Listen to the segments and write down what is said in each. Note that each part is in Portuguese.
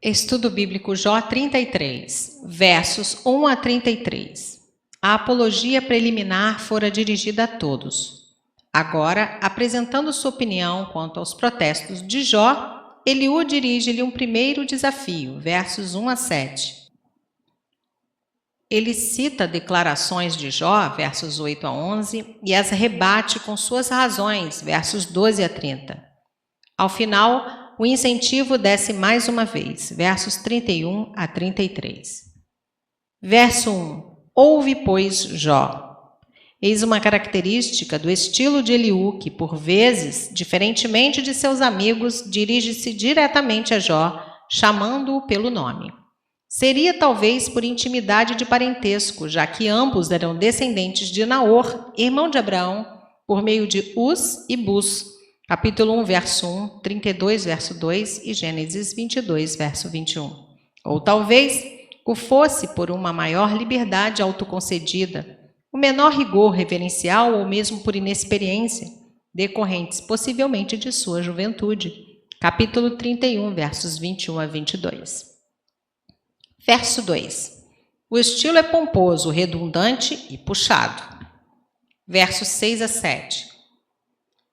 Estudo Bíblico Jó 33, versos 1 a 33. A apologia preliminar fora dirigida a todos. Agora, apresentando sua opinião quanto aos protestos de Jó, Eliú dirige-lhe um primeiro desafio, versos 1 a 7. Ele cita declarações de Jó, versos 8 a 11, e as rebate com suas razões, versos 12 a 30. Ao final, o incentivo desce mais uma vez, versos 31 a 33. Verso 1. Ouve, pois, Jó. Eis uma característica do estilo de Eliú, que, por vezes, diferentemente de seus amigos, dirige-se diretamente a Jó, chamando-o pelo nome. Seria talvez por intimidade de parentesco, já que ambos eram descendentes de Naor, irmão de Abraão, por meio de Uz e Buz. Capítulo 1, verso 1, 32, verso 2 e Gênesis 22, verso 21. Ou talvez o fosse por uma maior liberdade autoconcedida, o menor rigor reverencial ou mesmo por inexperiência, decorrentes possivelmente de sua juventude. Capítulo 31, versos 21 a 22. Verso 2. O estilo é pomposo, redundante e puxado. Versos 6 a 7.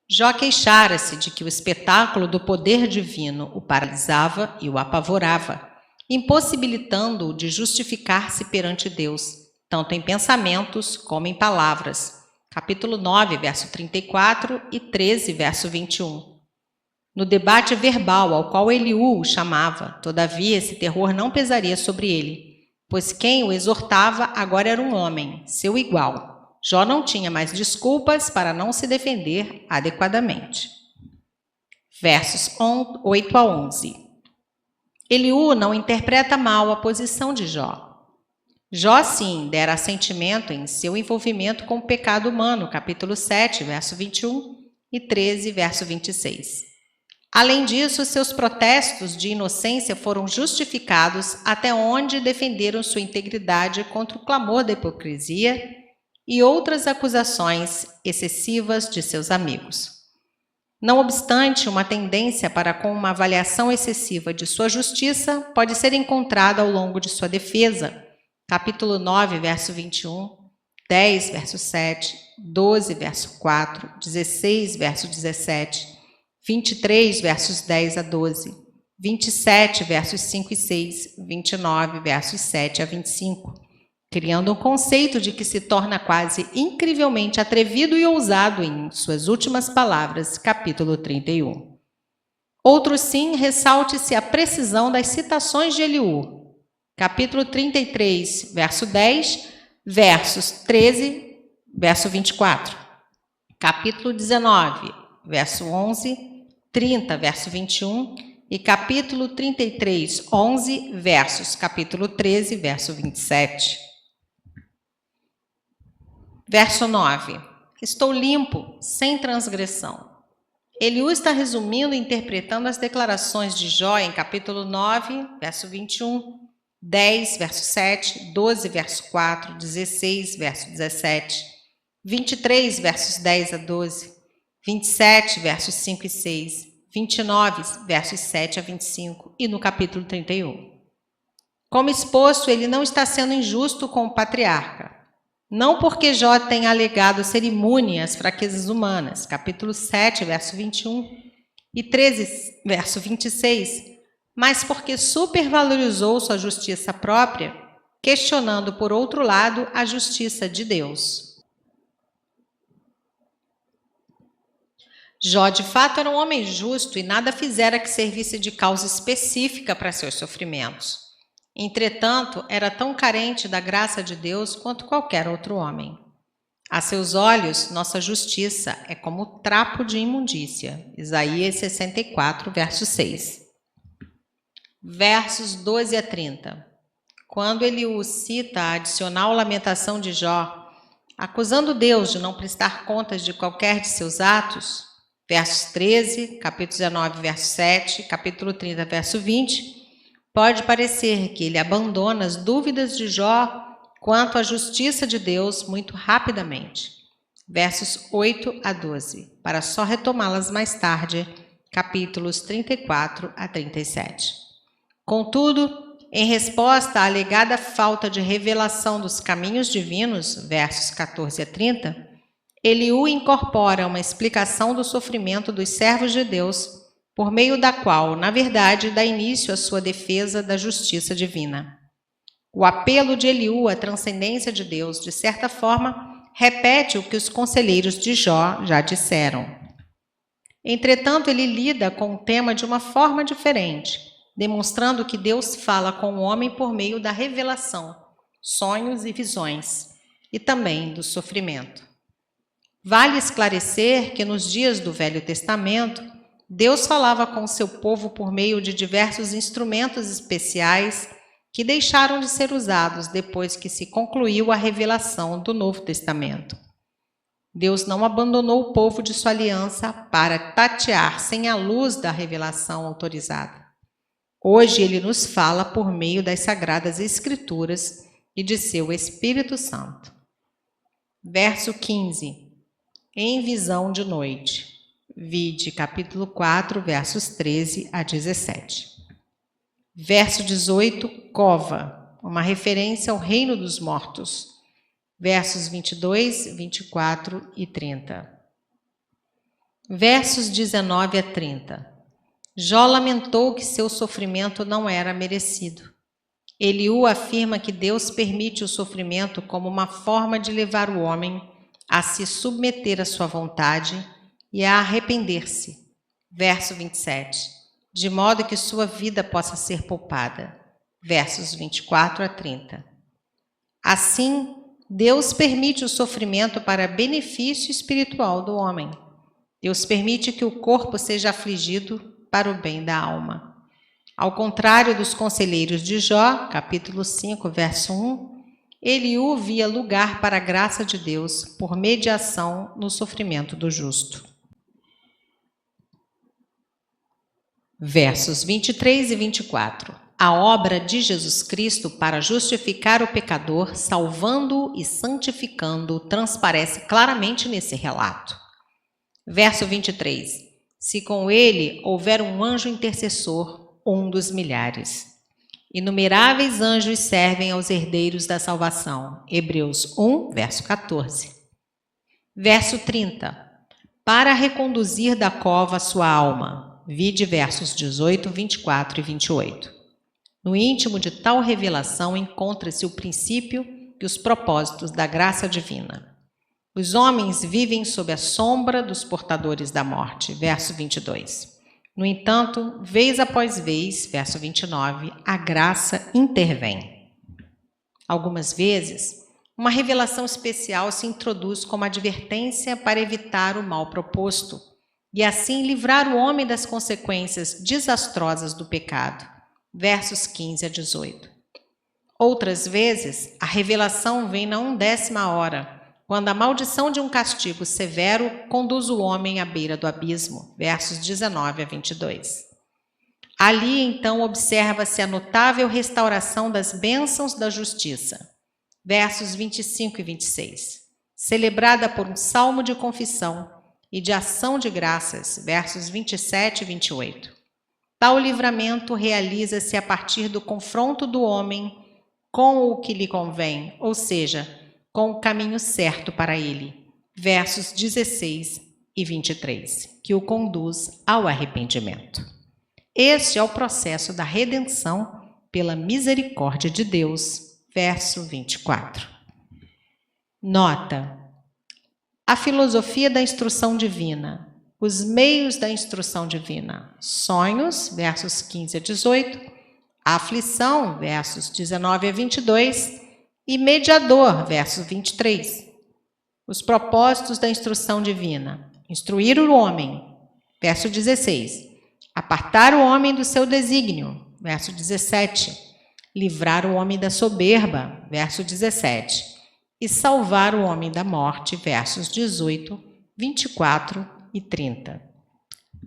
Jó queixara-se de que o espetáculo do poder divino o paralisava e o apavorava, impossibilitando-o de justificar-se perante Deus, tanto em pensamentos como em palavras. Capítulo 9, verso 34 e 13, verso 21. No debate verbal ao qual Eliú o chamava, todavia esse terror não pesaria sobre ele, pois quem o exortava agora era um homem, seu igual. Jó não tinha mais desculpas para não se defender adequadamente. Versos 8 a 11. Eliú não interpreta mal a posição de Jó. Jó, sim, dera assentimento em seu envolvimento com o pecado humano, capítulo 7, verso 21 e 13, verso 26. Além disso, seus protestos de inocência foram justificados até onde defenderam sua integridade contra o clamor da hipocrisia e outras acusações excessivas de seus amigos. Não obstante, uma tendência para com uma avaliação excessiva de sua justiça pode ser encontrada ao longo de sua defesa. Capítulo 9, verso 21, 10, verso 7, 12, verso 4, 16, verso 17, 23, versos 10 a 12, 27, versos 5 e 6, 29, versos 7 a 25, criando um conceito de que se torna quase incrivelmente atrevido e ousado em suas últimas palavras, capítulo 31. Outro sim, ressalte-se a precisão das citações de Eliú, capítulo 33, verso 10, versos 13, verso 24, capítulo 19, verso 11, 30, verso 21 e capítulo 33, 11, versos capítulo 13, verso 27. Verso 9. Estou limpo, sem transgressão. Eliú está resumindo e interpretando as declarações de Jó em capítulo 9, verso 21, 10, verso 7, 12, verso 4, 16, verso 17, 23, versos 10 a 12, 27, versos 5 e 6, 29, versos 7 a 25 e no capítulo 31. Como exposto, ele não está sendo injusto com o patriarca. Não porque Jó tenha alegado ser imune às fraquezas humanas, capítulo 7, verso 21 e 13, verso 26, mas porque supervalorizou sua justiça própria, questionando, por outro lado, a justiça de Deus. Jó, de fato, era um homem justo e nada fizera que servisse de causa específica para seus sofrimentos. Entretanto, era tão carente da graça de Deus quanto qualquer outro homem. A seus olhos, nossa justiça é como trapo de imundícia. Isaías 64, verso 6. Versos 12 a 30. Quando Eliú cita a adicional lamentação de Jó, acusando Deus de não prestar contas de qualquer de seus atos, versos 13, capítulo 19, verso 7, capítulo 30, verso 20, pode parecer que ele abandona as dúvidas de Jó quanto à justiça de Deus muito rapidamente. Versos 8 a 12, para só retomá-las mais tarde, capítulos 34 a 37. Contudo, em resposta à alegada falta de revelação dos caminhos divinos, versos 14 a 30, Eliú incorpora uma explicação do sofrimento dos servos de Deus, por meio da qual, na verdade, dá início à sua defesa da justiça divina. O apelo de Eliú à transcendência de Deus, de certa forma, repete o que os conselheiros de Jó já disseram. Entretanto, ele lida com o tema de uma forma diferente, demonstrando que Deus fala com o homem por meio da revelação, sonhos e visões, e também do sofrimento. Vale esclarecer que nos dias do Velho Testamento, Deus falava com o seu povo por meio de diversos instrumentos especiais que deixaram de ser usados depois que se concluiu a revelação do Novo Testamento. Deus não abandonou o povo de sua aliança para tatear sem a luz da revelação autorizada. Hoje ele nos fala por meio das Sagradas Escrituras e de seu Espírito Santo. Verso 15. Em visão de noite. Vide capítulo 4, versos 13 a 17. Verso 18, cova, uma referência ao reino dos mortos. Versos 22, 24 e 30. Versos 19 a 30. Jó lamentou que seu sofrimento não era merecido. Eliú afirma que Deus permite o sofrimento como uma forma de levar o homem a se submeter à sua vontade e a arrepender-se. Verso 27. De modo que sua vida possa ser poupada. Versos 24 a 30. Assim, Deus permite o sofrimento para benefício espiritual do homem. Deus permite que o corpo seja afligido para o bem da alma. Ao contrário dos conselheiros de Jó, capítulo 5, verso 1, Eliú via lugar para a graça de Deus por mediação no sofrimento do justo. Versos 23 e 24. A obra de Jesus Cristo para justificar o pecador, salvando-o e santificando-o, transparece claramente nesse relato. Verso 23. Se com ele houver um anjo intercessor, um dos milhares. Inumeráveis anjos servem aos herdeiros da salvação. Hebreus 1, verso 14. Verso 30. Para reconduzir da cova sua alma. Vide versos 18, 24 e 28. No íntimo de tal revelação encontra-se o princípio e os propósitos da graça divina. Os homens vivem sob a sombra dos portadores da morte. Verso 22. No entanto, vez após vez, verso 29, a graça intervém. Algumas vezes, uma revelação especial se introduz como advertência para evitar o mal proposto e assim livrar o homem das consequências desastrosas do pecado. Versos 15 a 18. Outras vezes, a revelação vem na 1/10 hora, quando a maldição de um castigo severo conduz o homem à beira do abismo. Versos 19 a 22. Ali, então, observa-se a notável restauração das bênçãos da justiça. Versos 25 e 26. Celebrada por um salmo de confissão e de ação de graças. Versos 27 e 28. Tal livramento realiza-se a partir do confronto do homem com o que lhe convém, ou seja, com o caminho certo para ele. Versos 16 e 23, que o conduz ao arrependimento. Este é o processo da redenção pela misericórdia de Deus. Verso 24. Nota: a filosofia da instrução divina, os meios da instrução divina, sonhos, versos 15 a 18, a aflição, versos 19 a 22, e mediador, verso 23. Os propósitos da instrução divina, instruir o homem, verso 16, apartar o homem do seu desígnio, verso 17, livrar o homem da soberba, verso 17, e salvar o homem da morte, versos 18, 24 e 30.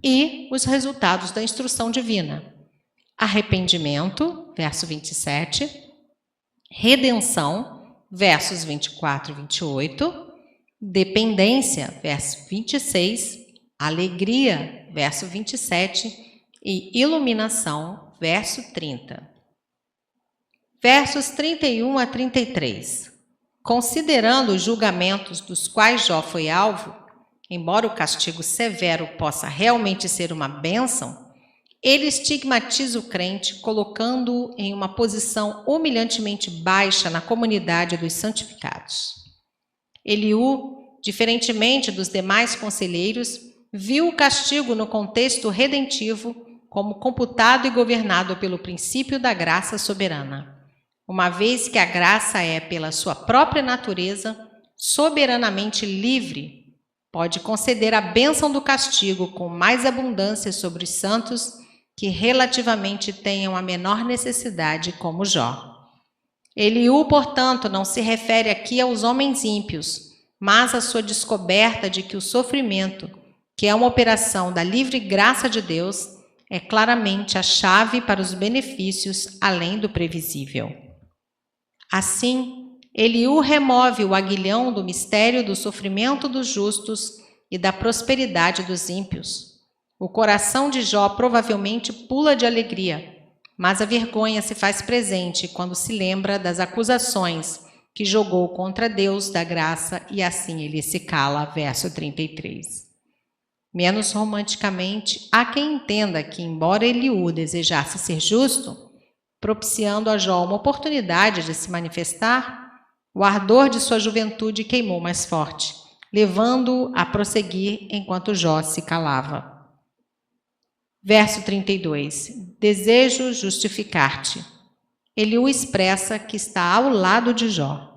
E os resultados da instrução divina: arrependimento, verso 27, redenção, versos 24 e 28, dependência, verso 26, alegria, verso 27, e iluminação, verso 30. Versos 31 a 33. Considerando os julgamentos dos quais Jó foi alvo, embora o castigo severo possa realmente ser uma bênção, ele estigmatiza o crente, colocando-o em uma posição humilhantemente baixa na comunidade dos santificados. Eliú, diferentemente dos demais conselheiros, viu o castigo no contexto redentivo como computado e governado pelo princípio da graça soberana, uma vez que a graça é, pela sua própria natureza, soberanamente livre, pode conceder a bênção do castigo com mais abundância sobre os santos que relativamente tenham a menor necessidade, como Jó. Eliú, portanto, não se refere aqui aos homens ímpios, mas à sua descoberta de que o sofrimento, que é uma operação da livre graça de Deus, é claramente a chave para os benefícios além do previsível. Assim, Eliú remove o aguilhão do mistério do sofrimento dos justos e da prosperidade dos ímpios. O coração de Jó provavelmente pula de alegria, mas a vergonha se faz presente quando se lembra das acusações que jogou contra Deus da graça e assim ele se cala, verso 33. Menos romanticamente, há quem entenda que, embora Eliú desejasse ser justo, propiciando a Jó uma oportunidade de se manifestar, o ardor de sua juventude queimou mais forte, levando-o a prosseguir enquanto Jó se calava. Verso 32. Desejo justificar-te. Eliú expressa que está ao lado de Jó.